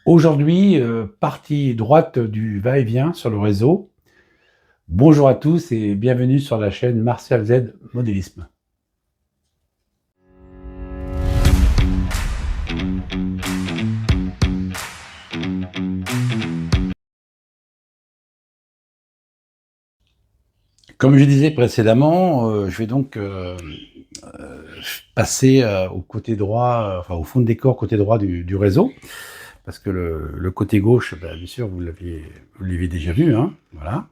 Aujourd'hui, partie droite du va-et-vient sur le réseau. Bonjour à tous et bienvenue sur la chaîne Martial Z Modélisme. Comme je disais précédemment, je vais donc passer au côté droit, enfin au fond de décor côté droit du réseau, parce que le côté gauche, bien sûr, vous l'avez déjà vu, hein, voilà.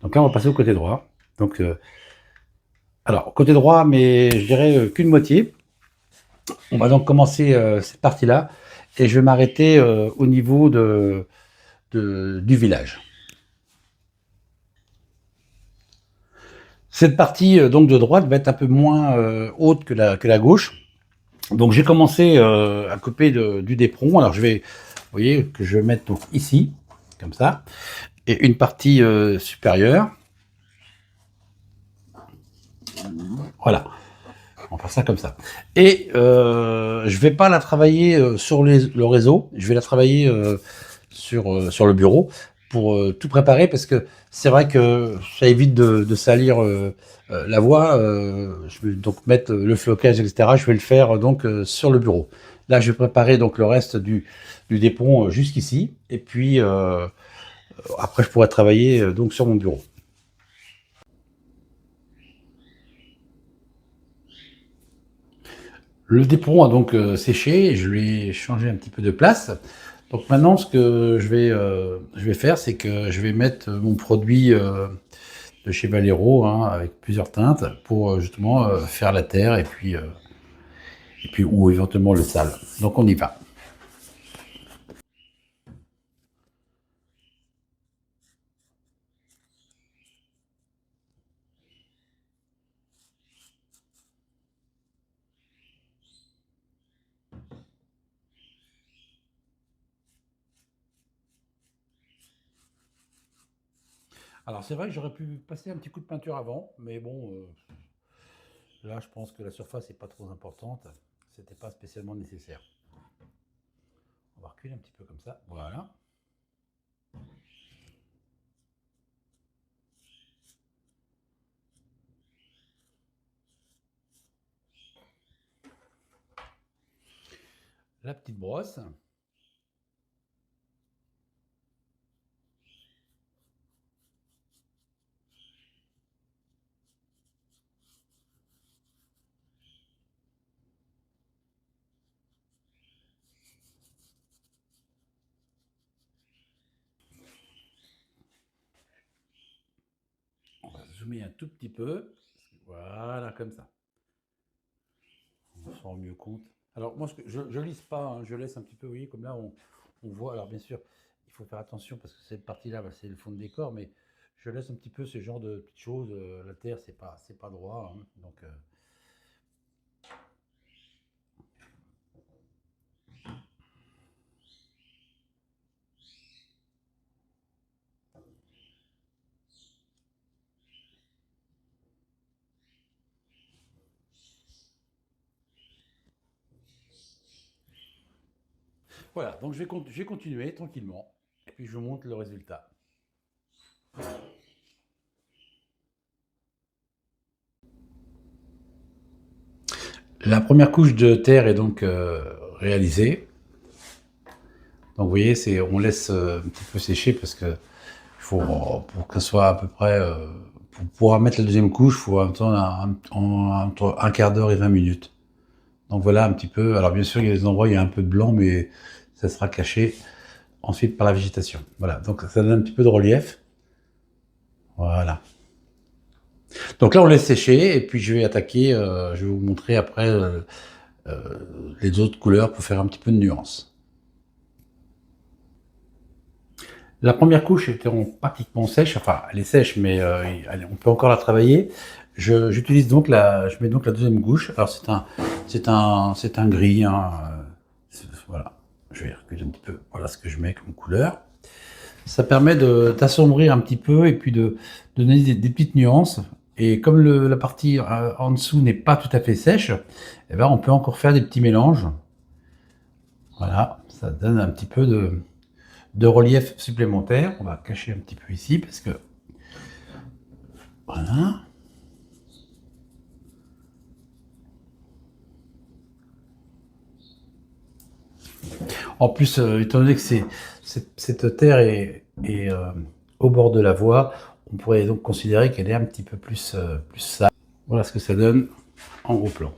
Donc là, on va passer au côté droit. Donc, alors, côté droit, mais je dirais qu'une moitié. On va donc commencer cette partie-là, et je vais m'arrêter au niveau du village. Cette partie donc de droite va être un peu moins haute que la gauche. Donc j'ai commencé à couper du d'éperon. Alors vous voyez que je vais mettre donc ici, comme ça, et une partie supérieure. Voilà, on va faire ça comme ça. Et je vais pas la travailler sur le réseau, je vais la travailler sur le bureau pour tout préparer, parce que c'est vrai que ça évite de salir la voie. Je vais donc mettre le flocage, etc. Je vais le faire donc sur le bureau. Là, je vais préparer donc le reste du dépôt jusqu'ici, et puis après je pourrai travailler donc sur mon bureau. Le dépôt a donc séché, je lui ai changé un petit peu de place. Donc maintenant, ce que je vais faire, c'est que je vais mettre mon produit de chez Valero, hein, avec plusieurs teintes, pour justement faire la terre, et puis ou éventuellement le sale. Donc on y va. Alors c'est vrai que j'aurais pu passer un petit coup de peinture avant, mais bon, là je pense que la surface n'est pas trop importante, c'était pas spécialement nécessaire. On va reculer un petit peu comme ça, voilà. La petite brosse. On va zoomer un tout petit peu, voilà, comme ça. On s'en rend mieux compte. Alors moi, je lisse pas, hein, je laisse un petit peu, vous voyez, comme là, on voit. Alors bien sûr, il faut faire attention, parce que cette partie-là, bah, c'est le fond de décor, mais je laisse un petit peu ce genre de petites choses. La terre, c'est pas droit, hein, donc voilà. Donc je vais continuer tranquillement, et puis je vous montre le résultat. La première couche de terre est donc réalisée. Donc vous voyez, on laisse un petit peu sécher, parce que pour que ce soit à peu près, pour pouvoir mettre la deuxième couche, il faut attendre entre un quart d'heure et 20 minutes. Donc voilà un petit peu. Alors bien sûr, il y a des endroits où il y a un peu de blanc, mais ça sera caché ensuite par la végétation. Voilà, donc ça donne un petit peu de relief. Voilà. Donc là, on laisse sécher, et puis je vais attaquer, je vais vous montrer après les autres couleurs pour faire un petit peu de nuance. La première couche était pratiquement sèche, enfin elle est sèche, mais on peut encore la travailler. J'utilise donc je mets donc la deuxième couche. Alors c'est un gris, hein, voilà. Je vais reculer un petit peu. Voilà ce que je mets comme couleur. Ça permet d'assombrir un petit peu, et puis de donner des petites nuances. Et comme la partie en dessous n'est pas tout à fait sèche, eh ben on peut encore faire des petits mélanges. Voilà, Ça donne un petit peu de relief supplémentaire. On va cacher un petit peu ici parce que voilà. En plus, étant donné que cette terre est au bord de la voie, on pourrait donc considérer qu'elle est un petit peu plus sale. Voilà ce que ça donne en gros plan.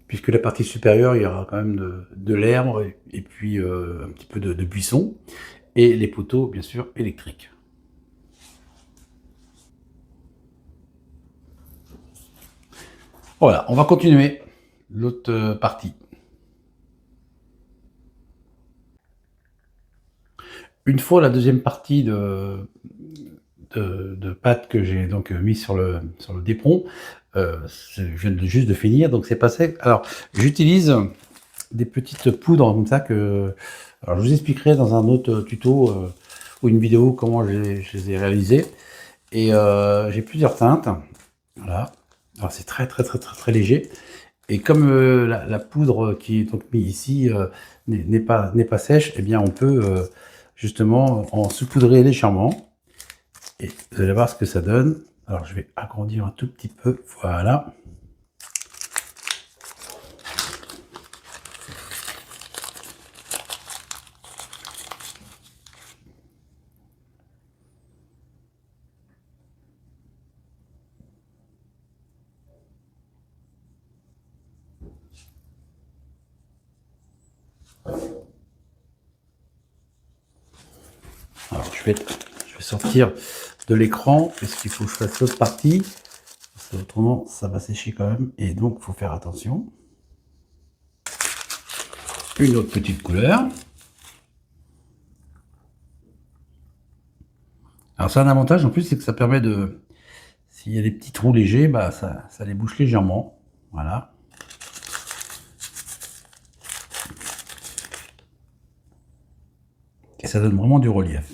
Puisque la partie supérieure, il y aura quand même de l'herbe et puis un petit peu de buisson. Et les poteaux, bien sûr, électriques. Voilà, on va continuer l'autre partie. Une fois la deuxième partie de pâte que j'ai donc mis sur le d'éperon, je viens juste de finir, donc c'est passé. Alors, j'utilise des petites poudres comme ça que... Alors, je vous expliquerai dans un autre tuto ou une vidéo comment je les ai réalisées. Et j'ai plusieurs teintes. Voilà. Alors, c'est très léger. Et comme la poudre qui est donc mise ici n'est pas sèche, eh bien on peut justement en saupoudrer légèrement. Et vous allez voir ce que ça donne. Alors je vais agrandir un tout petit peu. Voilà. Alors je vais sortir de l'écran parce qu'il faut que je fasse l'autre partie. Parce que autrement ça va sécher quand même. Et donc il faut faire attention. Une autre petite couleur. Alors ça a un avantage en plus, c'est que ça permet de... S'il y a des petits trous légers, bah ça les bouche légèrement. Voilà. Et ça donne vraiment du relief.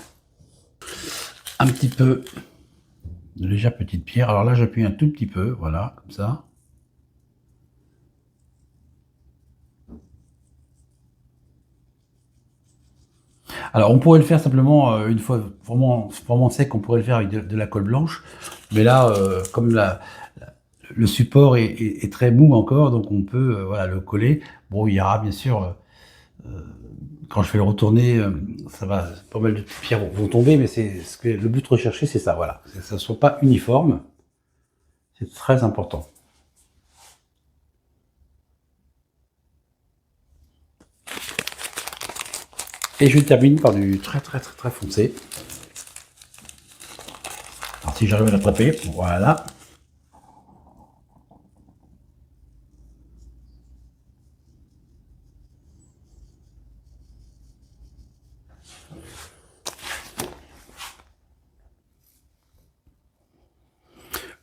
Un petit peu de légère petite pierre. Alors là, j'appuie un tout petit peu, voilà, comme ça. Alors, on pourrait le faire simplement une fois vraiment sec, on pourrait le faire avec de la colle blanche. Mais là, comme le support est très mou encore, donc on peut voilà, le coller. Bon, il y aura bien sûr, quand je vais le retourner, ça va, pas mal de pierres vont tomber, mais c'est ce que le but recherché, c'est ça, voilà. Que ça ne soit pas uniforme. C'est très important. Et je termine par du très foncé. Alors si j'arrive à l'attraper, voilà.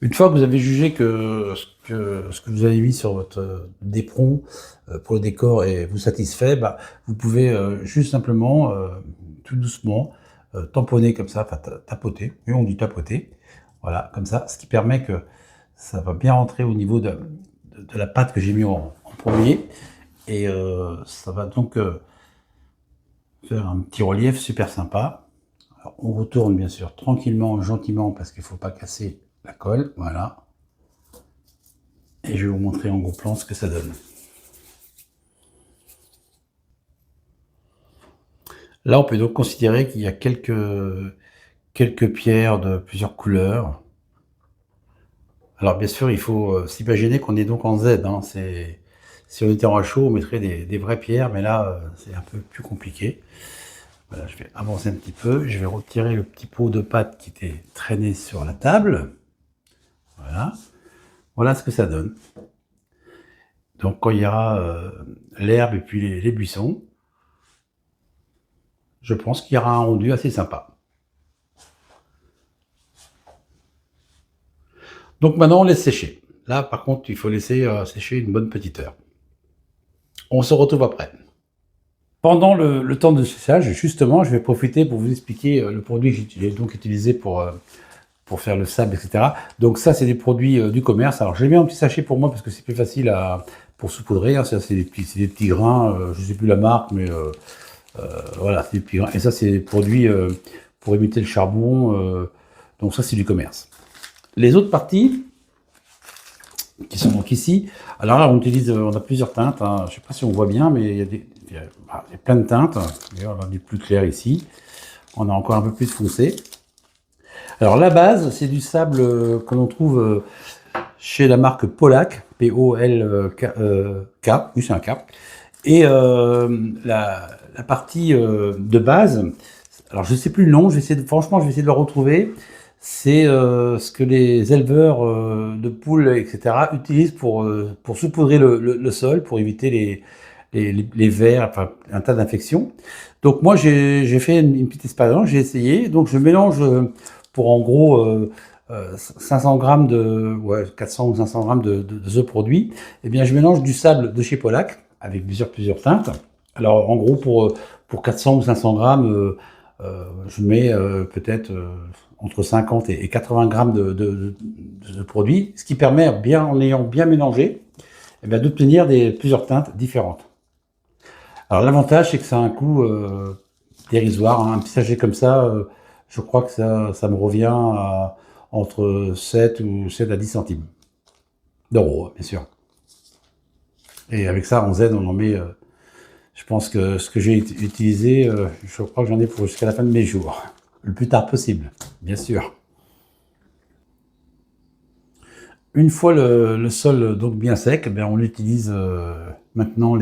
Une fois que vous avez jugé que ce que vous avez mis sur votre d'éperon pour le décor est vous satisfait, bah, vous pouvez juste simplement, tout doucement, tamponner comme ça, enfin tapoter, oui on dit tapoter, voilà, comme ça, ce qui permet que ça va bien rentrer au niveau de la pâte que j'ai mis en premier, et ça va donc faire un petit relief super sympa. Alors, on retourne bien sûr tranquillement, gentiment, parce qu'il ne faut pas casser la colle, voilà. Et je vais vous montrer en gros plan ce que ça donne. Là, on peut donc considérer qu'il y a quelques pierres de plusieurs couleurs. Alors bien sûr, il faut s'imaginer qu'on est donc en Z. Hein. Si on était en H, on mettrait des vraies pierres, mais là, c'est un peu plus compliqué. Voilà, je vais avancer un petit peu. Je vais retirer le petit pot de pâte qui était traîné sur la table. Voilà. Voilà ce que ça donne. Donc quand il y aura l'herbe et puis les buissons, je pense qu'il y aura un rendu assez sympa. Donc maintenant on laisse sécher. Là par contre il faut laisser sécher une bonne petite heure. On se retrouve après. Pendant le temps de séchage, justement, je vais profiter pour vous expliquer le produit que j'ai donc utilisé pour faire le sable, etc. Donc ça, c'est des produits du commerce. Alors j'ai mis un petit sachet pour moi parce que c'est plus facile pour saupoudrer. Hein. Ça, c'est des petits grains. Je ne sais plus la marque, mais voilà, c'est des petits grains. Et ça, c'est des produits pour imiter le charbon. Donc ça, c'est du commerce. Les autres parties qui sont donc ici. Alors là, on a plusieurs teintes. Hein. Je ne sais pas si on voit bien, mais il y a plein de teintes. D'ailleurs, on a du plus clair ici. On a encore un peu plus foncé. Alors la base, c'est du sable que l'on trouve chez la marque Polak, P-O-L-K, oui c'est un K. Et la partie de base, alors je ne sais plus le nom, franchement je vais essayer de le retrouver. C'est ce que les éleveurs de poules, etc., utilisent pour saupoudrer le sol, pour éviter les vers, enfin un tas d'infections. Donc moi j'ai fait une petite expérience, j'ai essayé. Donc je mélange pour en gros 500 grammes 400 ou 500 grammes de ce produit. Eh bien je mélange du sable de chez Polak avec plusieurs teintes. Alors en gros pour 400 ou 500 grammes, je mets peut-être entre 50 et 80 grammes de produit, ce qui permet, en ayant bien mélangé, eh bien, d'obtenir plusieurs teintes différentes. Alors l'avantage, c'est que ça a un coût dérisoire. Hein. Un petit sachet comme ça, je crois que ça me revient à entre 7 à 10 centimes d'euros, bien sûr. Et avec ça, en Z, on en met... je pense que ce que j'ai utilisé, je crois que j'en ai pour jusqu'à la fin de mes jours. Le plus tard possible, bien sûr. Une fois le sol donc bien sec, ben on utilise maintenant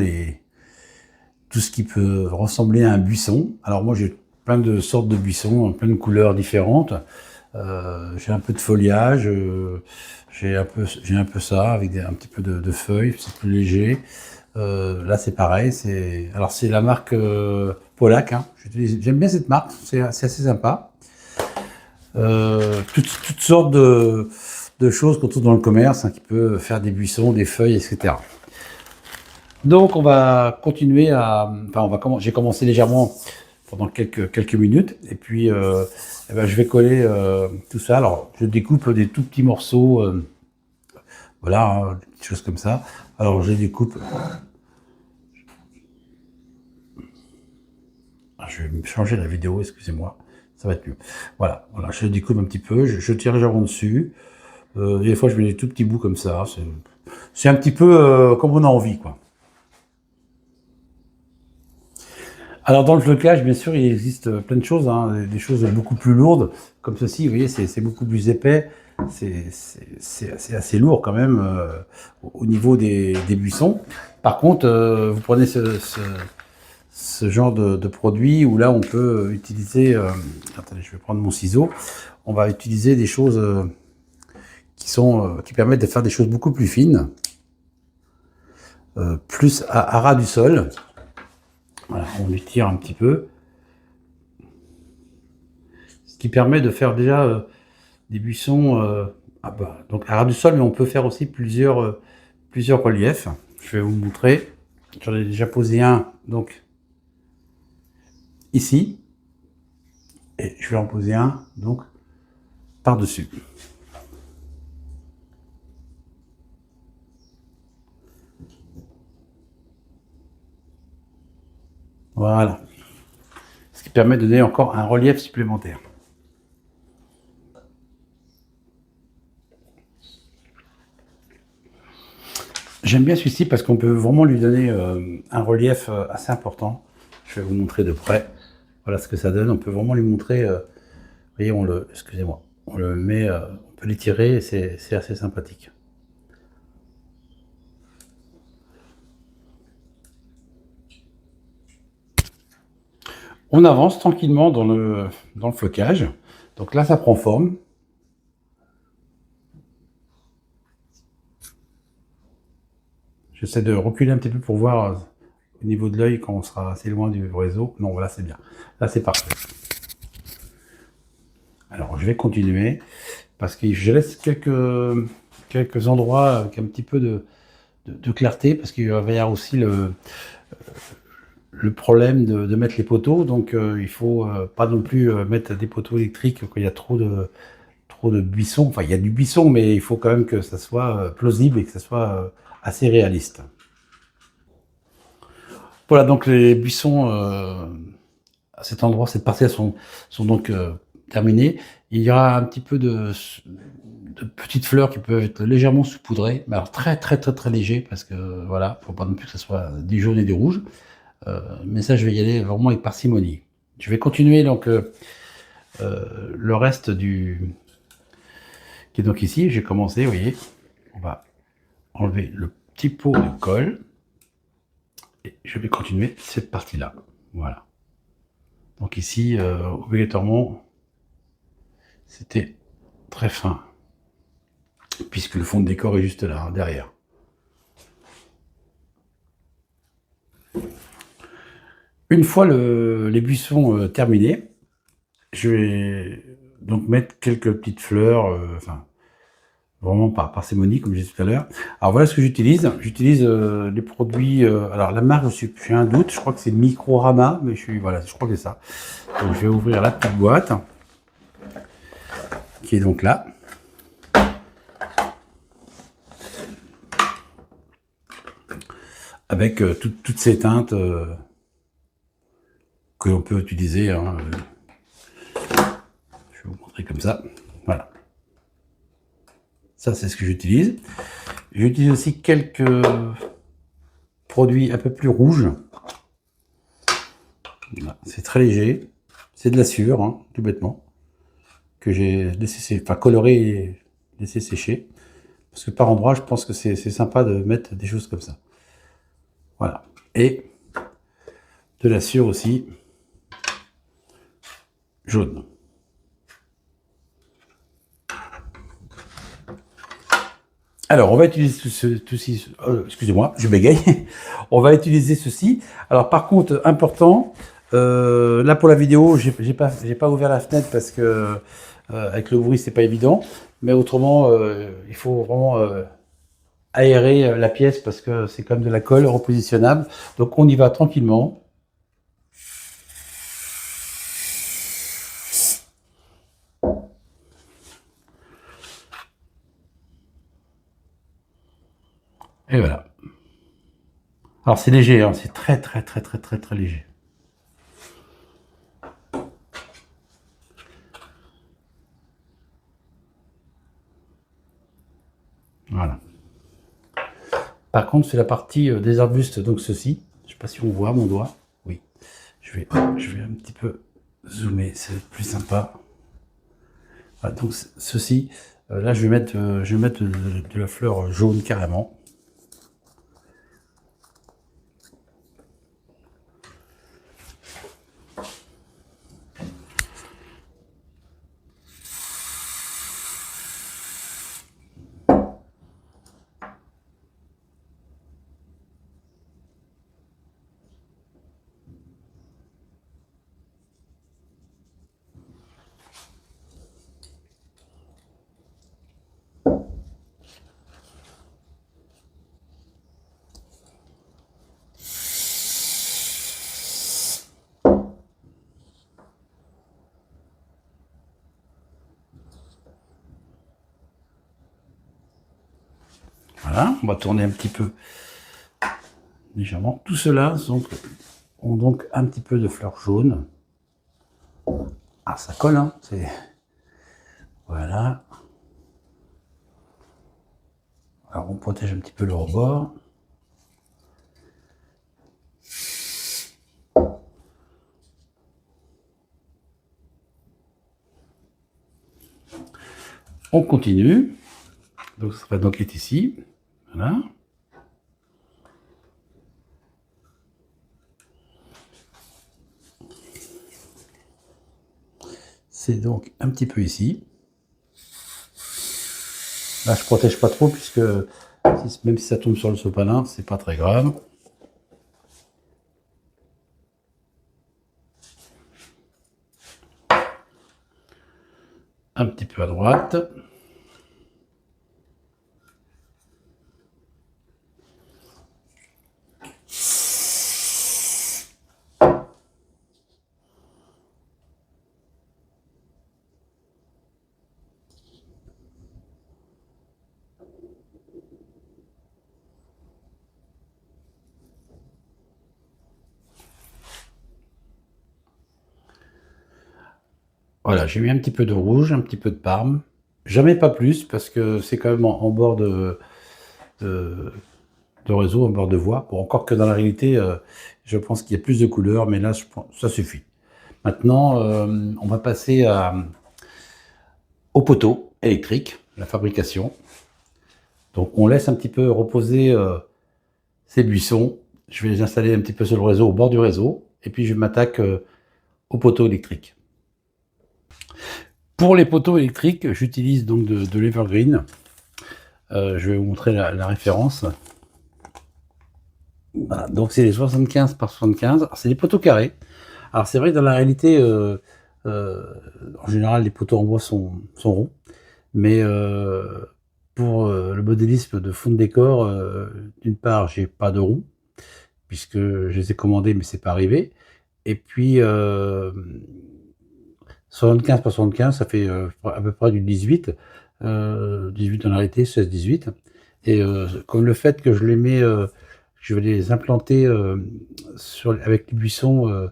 tout ce qui peut ressembler à un buisson. Alors moi j'ai plein de sortes de buissons, plein de couleurs différentes. J'ai un peu de foliage, j'ai un peu ça avec un petit peu de feuilles, c'est plus léger. Là c'est pareil, c'est la marque Polak. Hein. J'aime bien cette marque, c'est assez sympa. Toutes sortes de choses qu'on trouve dans le commerce, hein, qui peut faire des buissons, des feuilles, etc. Donc on va continuer j'ai commencé légèrement pendant quelques minutes, et puis eh ben, je vais coller tout ça. Alors je découpe des tout petits morceaux, voilà, hein, des choses comme ça. Alors je les découpe. Je vais changer la vidéo, excusez-moi, ça va être mieux. Voilà, je découpe un petit peu, je tire légèrement dessus. Des fois je mets des tout petits bouts comme ça. C'est un petit peu comme on a envie, quoi. Alors dans le flocage, bien sûr, il existe plein de choses, hein, des choses beaucoup plus lourdes, comme ceci, vous voyez, c'est beaucoup plus épais, c'est assez lourd quand même au niveau des buissons. Par contre, vous prenez ce genre de produit où là on peut utiliser, attendez, je vais prendre mon ciseau, on va utiliser des choses qui permettent de faire des choses beaucoup plus fines, plus à ras du sol. Voilà, on lui tire un petit peu. Ce qui permet de faire déjà des buissons donc à ras du sol, mais on peut faire aussi plusieurs reliefs. Je vais vous montrer. J'en ai déjà posé un donc ici. Et je vais en poser un donc par-dessus. Voilà. Ce qui permet de donner encore un relief supplémentaire. J'aime bien celui-ci parce qu'on peut vraiment lui donner un relief assez important. Je vais vous montrer de près. Voilà ce que ça donne. On peut vraiment lui montrer. Vous voyez, excusez-moi, on le met, on peut l'étirer et c'est assez sympathique. On avance tranquillement dans le flocage. Donc là, ça prend forme. J'essaie de reculer un petit peu pour voir au niveau de l'œil quand on sera assez loin du réseau. Non, voilà, c'est bien. Là, c'est parfait. Alors, je vais continuer parce que je laisse quelques endroits avec un petit peu de clarté parce qu'il va y avoir aussi le problème de mettre les poteaux. Donc, il faut pas non plus mettre des poteaux électriques quand il y a trop trop de buissons. Enfin, il y a du buisson, mais il faut quand même que ça soit plausible et que ça soit assez réaliste. Voilà, donc les buissons à cet endroit, cette partie-là sont donc terminés. Il y aura un petit peu de petites fleurs qui peuvent être légèrement saupoudrées, mais alors très très très très léger parce que voilà, faut pas non plus que ce soit du jaune et du rouge. Mais ça, je vais y aller vraiment avec parcimonie. Je vais continuer donc le reste du qui est donc ici. J'ai commencé, vous voyez, on va enlever le petit pot de colle et je vais continuer cette partie-là. Voilà. Donc ici, obligatoirement, c'était très fin, puisque le fond de décor est juste là, hein, derrière. Une fois les buissons terminés, je vais donc mettre quelques petites fleurs, enfin, vraiment par parcimonie, comme j'ai dit tout à l'heure. Alors voilà ce que j'utilise. J'utilise les produits, alors la marque, j'ai un doute, je crois que c'est Microrama, mais voilà, je crois que c'est ça. Donc je vais ouvrir la petite boîte, qui est donc là. Avec toutes ces teintes que l'on peut utiliser. Hein, je vais vous montrer comme ça. Voilà. Ça, c'est ce que j'utilise. J'utilise aussi quelques produits un peu plus rouges. Voilà. C'est très léger. C'est de la sueur, hein, tout bêtement, que j'ai laissé, enfin coloré et laissé sécher. Parce que par endroit, je pense que c'est sympa de mettre des choses comme ça. Voilà. Et de la sueur aussi jaune. Alors, on va utiliser ceci. Excusez-moi, je bégaye. On va utiliser ceci. Alors, par contre, important, là pour la vidéo, j'ai pas ouvert la fenêtre parce que avec le bruit, c'est pas évident. Mais autrement, il faut vraiment aérer la pièce parce que c'est comme de la colle repositionnable. Donc, on y va tranquillement. Et voilà. Alors, c'est léger, hein, c'est très très très très très très léger. Voilà. Par contre, c'est la partie des arbustes, donc ceci. Je ne sais pas si on voit mon doigt. Oui. Je vais un petit peu zoomer, c'est plus sympa. Voilà, donc ceci, là je vais mettre de la fleur jaune carrément. Voilà, on va tourner un petit peu légèrement. Tout cela ont donc un petit peu de fleurs jaunes. Ah, ça colle, hein. Voilà. Alors on protège un petit peu le rebord. On continue. Donc ça va donc être ici. Voilà. C'est donc un petit peu ici. Là, je protège pas trop puisque même si ça tombe sur le sopalin, c'est pas très grave. Un petit peu à droite. Voilà, j'ai mis un petit peu de rouge, un petit peu de parme. Jamais pas plus, parce que c'est quand même en bord de, de réseau, en bord de voie. Bon, encore que dans la réalité, je pense qu'il y a plus de couleurs, mais là, je pense, ça suffit. Maintenant, on va passer au poteau électrique, la fabrication. Donc, on laisse un petit peu reposer ces buissons. Je vais les installer un petit peu sur le réseau, au bord du réseau, et puis je m'attaque au poteau électrique. Pour les poteaux électriques, j'utilise donc de l'Evergreen. Je vais vous montrer la référence. Voilà, donc c'est les 75 par 75. C'est des poteaux carrés. Alors c'est vrai que dans la réalité, euh, en général, les poteaux en bois sont ronds. Mais pour le modélisme de fond de décor, d'une part, j'ai pas de rond, puisque je les ai commandés, mais c'est pas arrivé. Et puis, 75 par 75, ça fait à peu près du 18. 18 en réalité, 16-18. Et comme le fait que je les mets, je vais les implanter avec les buissons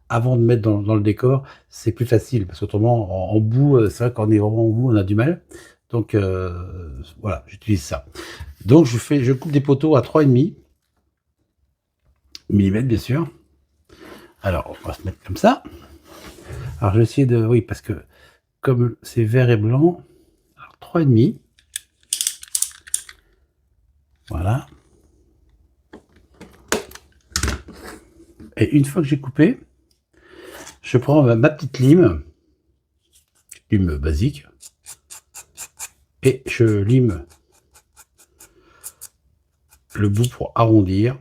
avant de mettre dans le décor, c'est plus facile. Parce qu'autrement, en bout, c'est vrai qu'on est vraiment en bout, on a du mal. Donc voilà, j'utilise ça. Donc je coupe des poteaux à 3,5 mm, bien sûr. Alors, on va se mettre comme ça. Alors, je vais essayer de... Oui, parce que comme c'est vert et blanc, alors 3,5. Voilà. Et une fois que j'ai coupé, je prends ma petite lime basique, et je lime le bout pour arrondir.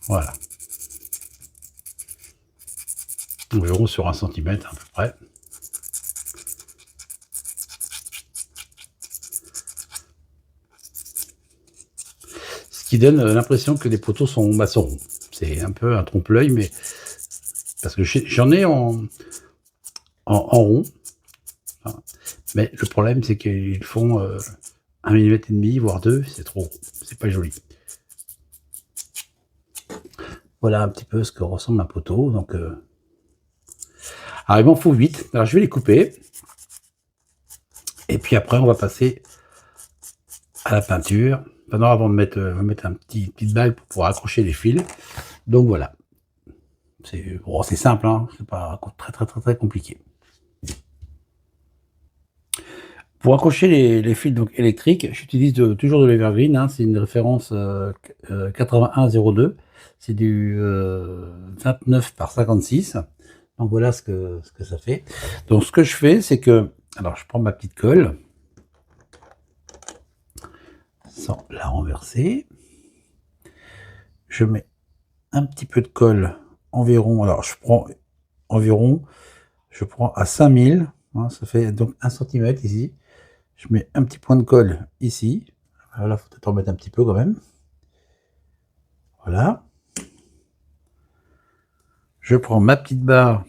Voilà. Environ sur 1 cm à peu près. Ce qui donne l'impression que les poteaux sont ronds. C'est un peu un trompe-l'œil, mais parce que j'en ai en rond. Mais le problème, c'est qu'ils font 1,5 mm, voire 2, c'est trop. C'est pas joli. Voilà un petit peu ce que ressemble un poteau. Donc, alors, il m'en faut 8. Alors, je vais les couper. Et puis après, on va passer à la peinture. Maintenant, avant de mettre, on va mettre une petite bague pour pouvoir accrocher les fils. Donc voilà. C'est simple, hein. C'est pas très compliqué. Pour accrocher les fils donc, électriques, j'utilise toujours de l'Evergreen. Hein. C'est une référence 8102. C'est du 29 par 56. Donc voilà ce que ça fait. Donc ce que je fais, c'est que... Alors je prends ma petite colle. Sans la renverser. Je mets un petit peu de colle environ. Alors je prends environ... Je prends à 5000. Hein, ça fait donc 1 cm ici. Je mets un petit point de colle ici. Voilà, faut peut-être en mettre un petit peu quand même. Voilà. Je prends ma petite barre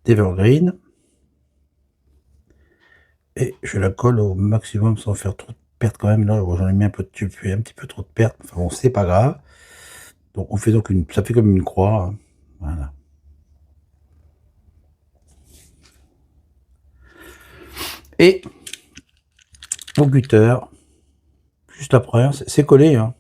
d'Evergreen et je la colle au maximum sans faire trop de pertes quand même. Là, j'en ai mis un peu dessus, un petit peu trop de pertes. Enfin bon, c'est pas grave. Donc on fait donc ça fait comme une croix. Hein. Voilà. Et au cutter, juste après, c'est collé. Hein.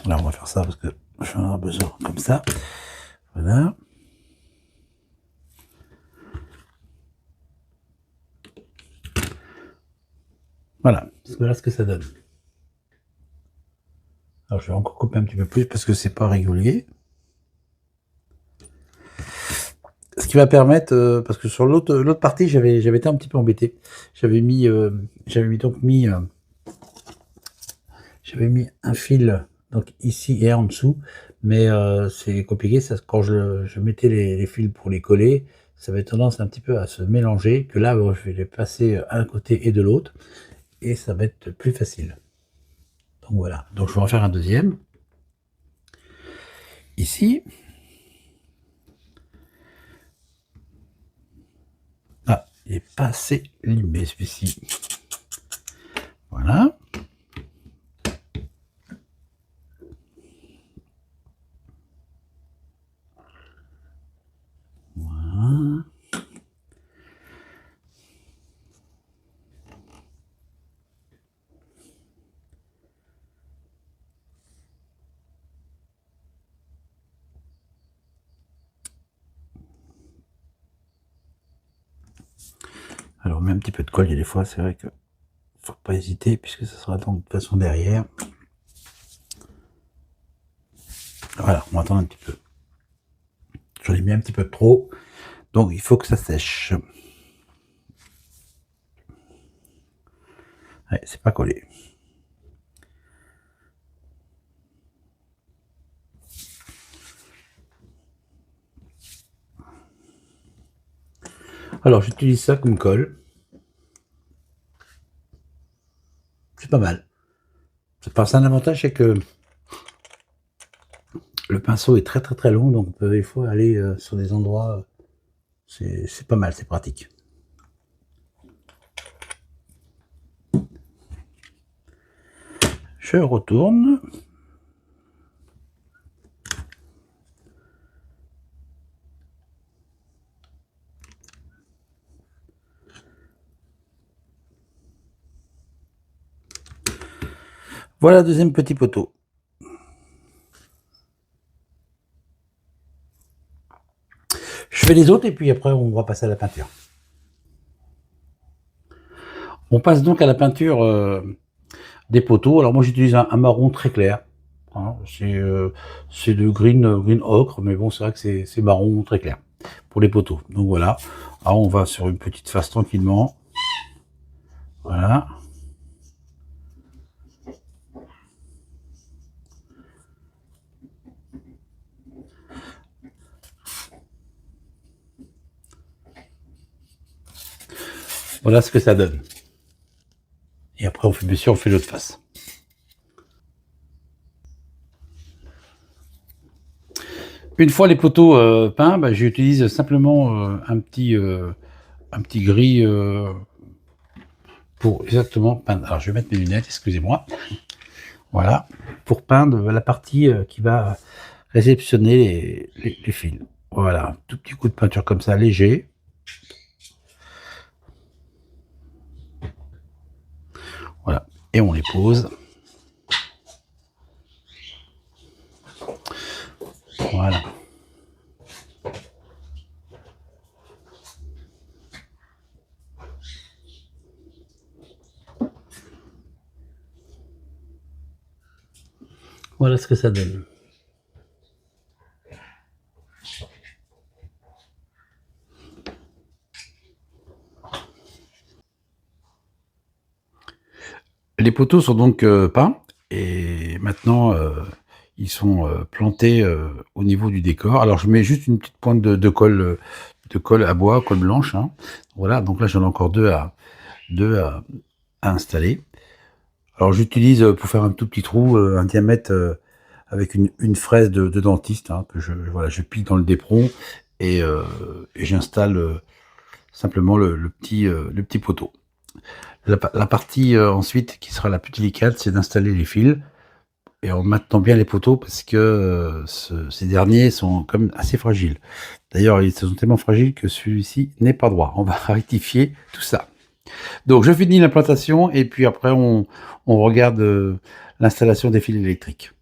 Là, on va faire ça parce que j'en aurai besoin comme ça. Voilà. Voilà, voilà ce que ça donne. Alors, je vais encore couper un petit peu plus parce que c'est pas régulier. Ce qui va permettre, parce que sur l'autre partie, j'avais été un petit peu embêté. J'avais mis un fil donc ici et en dessous, mais c'est compliqué. Ça, quand je mettais les fils pour les coller, ça avait tendance un petit peu à se mélanger. Que là, je vais les passer d'un côté et de l'autre, et ça va être plus facile. Donc voilà. Donc je vais en faire un deuxième ici. Ah, il est pas assez limé celui-ci. Voilà. Voilà. Alors on met un petit peu de colle, il y a des fois, c'est vrai que faut pas hésiter puisque ça sera donc de toute façon derrière. Voilà, on va attendre un petit peu. J'en ai mis un petit peu trop, donc il faut que ça sèche. Ouais, c'est pas collé. Alors j'utilise ça comme colle. C'est pas mal. C'est un avantage, c'est que le pinceau est très très très long, donc on peut des fois aller sur des endroits. C'est pas mal, c'est pratique. Je retourne. Voilà, deuxième petit poteau. Je fais les autres et puis après on va passer à la peinture. On passe donc à la peinture des poteaux. Alors moi j'utilise un marron très clair. Hein, c'est de green ocre, mais bon c'est vrai que c'est marron très clair pour les poteaux. Donc voilà. Alors on va sur une petite face tranquillement. Voilà. Voilà ce que ça donne. Et après on fait bien sûr on fait l'autre face. Une fois les poteaux peints, bah, j'utilise simplement un petit gris pour exactement peindre. Alors je vais mettre mes lunettes, excusez-moi. Voilà, pour peindre la partie qui va réceptionner les fils. Voilà, un tout petit coup de peinture comme ça, léger. Voilà, et on les pose. Voilà. Voilà ce que ça donne. Les poteaux sont donc peints et maintenant ils sont plantés au niveau du décor. Alors je mets juste une petite pointe de colle à bois, colle blanche. Hein. Voilà, donc là j'en ai encore deux à installer. Alors j'utilise pour faire un tout petit trou un diamètre avec une fraise de dentiste hein, que voilà, je pique dans le d'éperon et j'installe simplement le petit poteau. La partie ensuite qui sera la plus délicate, c'est d'installer les fils et en maintenant bien les poteaux parce que ces derniers sont quand même assez fragiles. D'ailleurs, ils sont tellement fragiles que celui-ci n'est pas droit. On va rectifier tout ça. Donc, je finis l'implantation et puis après, on regarde l'installation des fils électriques.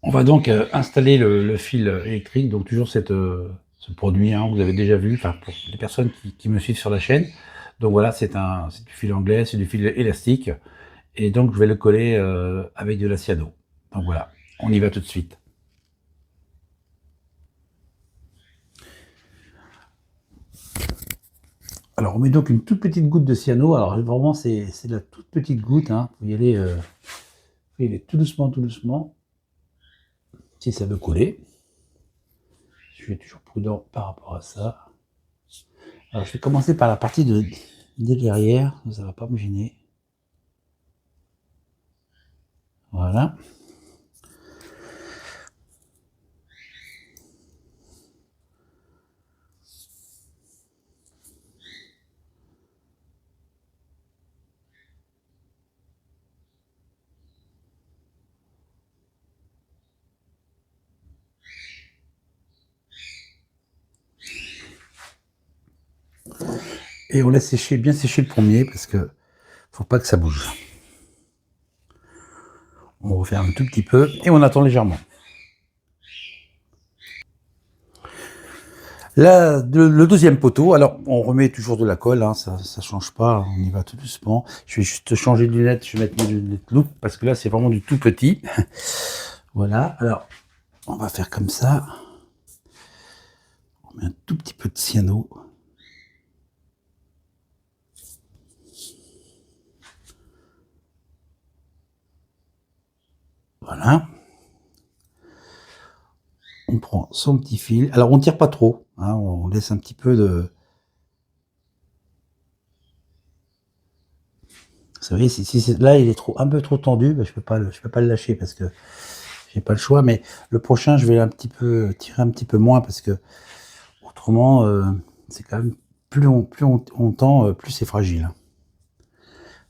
On va donc installer le fil électrique, donc toujours ce produit, hein, vous avez déjà vu, enfin pour les personnes qui me suivent sur la chaîne. Donc voilà, c'est du fil anglais, c'est du fil élastique, et donc je vais le coller avec de la cyano. Donc voilà, on y va tout de suite. Alors on met donc une toute petite goutte de cyano, alors vraiment c'est de la toute petite goutte, hein. Vous y aller tout doucement, si ça veut coller. Je suis toujours prudent par rapport à ça. Alors je vais commencer par la partie de derrière, ça va pas me gêner. Voilà. Et on laisse sécher, bien sécher le premier parce que faut pas que ça bouge. On referme un tout petit peu et on attend légèrement. Là, le deuxième poteau, alors on remet toujours de la colle, hein, ça change pas, on y va tout doucement. Je vais juste changer de lunettes, je vais mettre mes lunettes loupe parce que là c'est vraiment du tout petit. Voilà, alors on va faire comme ça. On met un tout petit peu de cyano. Voilà. On prend son petit fil. Alors on tire pas trop, hein, on laisse un petit peu de... Vous savez, si là il est un peu trop tendu, ben, je peux pas le lâcher parce que j'ai pas le choix. Mais le prochain, je vais tirer un petit peu moins parce que autrement, c'est quand même plus on tend, plus c'est fragile.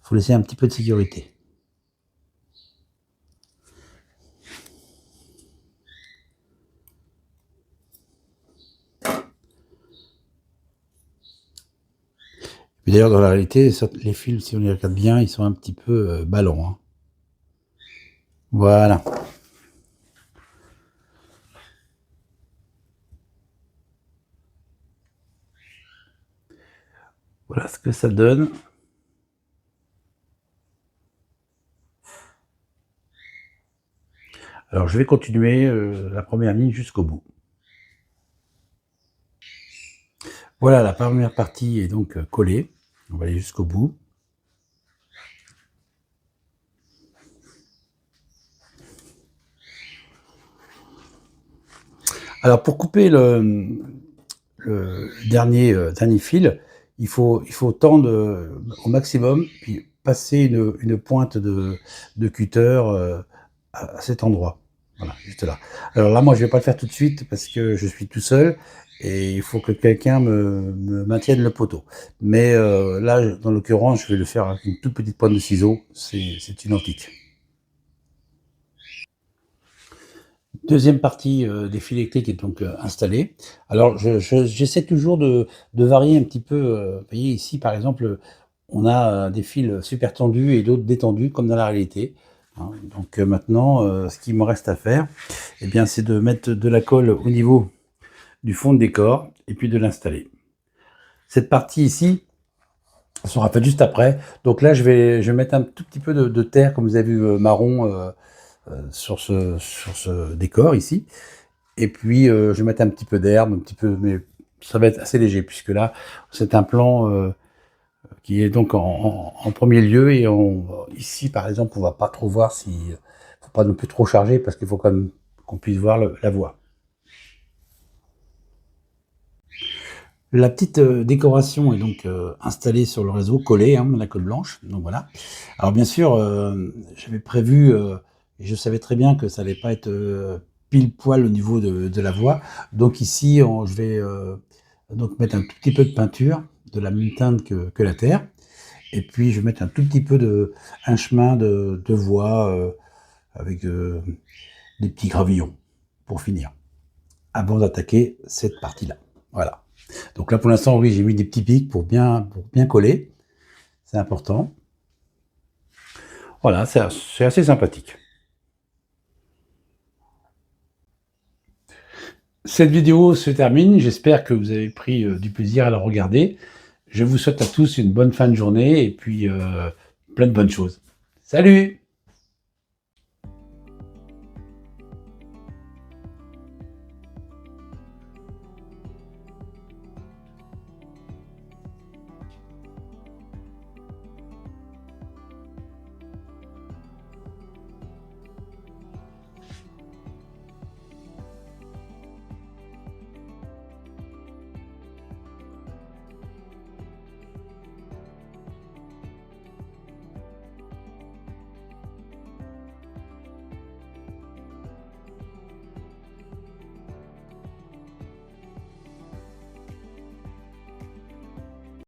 Faut laisser un petit peu de sécurité. Puis d'ailleurs, dans la réalité, les fils, si on les regarde bien, ils sont un petit peu ballants. Hein. Voilà. Voilà ce que ça donne. Alors je vais continuer la première ligne jusqu'au bout. Voilà, la première partie est donc collée. On va aller jusqu'au bout. Alors pour couper le dernier fil, il faut tendre au maximum, puis passer une pointe de cutter à cet endroit. Voilà, juste là. Alors là, moi, je vais pas le faire tout de suite parce que je suis tout seul et il faut que quelqu'un me maintienne le poteau. Mais là, dans l'occurrence, je vais le faire avec une toute petite pointe de ciseaux. C'est identique. Deuxième partie des fils électriques est donc installée. Alors, j'essaie toujours de varier un petit peu. Vous voyez, ici, par exemple, on a des fils super tendus et d'autres détendus, comme dans la réalité. Hein. Donc maintenant, ce qu'il me reste à faire, eh bien, c'est de mettre de la colle au niveau du fond de décor et puis de l'installer. Cette partie ici sera faite juste après. Donc là, je vais mettre un tout petit peu de terre, comme vous avez vu, marron, sur ce décor ici. Et puis, je vais mettre un petit peu d'herbe, un petit peu, mais ça va être assez léger, puisque là, c'est un plan qui est donc en premier lieu. Et ici, par exemple, on va pas trop voir si... faut pas non plus trop charger, parce qu'il faut quand même qu'on puisse voir la voie. La petite décoration est donc installée sur le réseau, collée, hein, la colle blanche. Donc voilà. Alors bien sûr, j'avais prévu, et je savais très bien que ça allait pas être pile poil au niveau de la voie. Donc ici, je vais donc mettre un tout petit peu de peinture, de la même teinte que la terre. Et puis je vais mettre un tout petit peu un chemin de voie avec des petits gravillons pour finir, avant d'attaquer cette partie-là. Voilà. Donc là, pour l'instant, oui, j'ai mis des petits pics pour bien coller. C'est important. Voilà, c'est assez sympathique. Cette vidéo se termine. J'espère que vous avez pris du plaisir à la regarder. Je vous souhaite à tous une bonne fin de journée et puis plein de bonnes choses. Salut!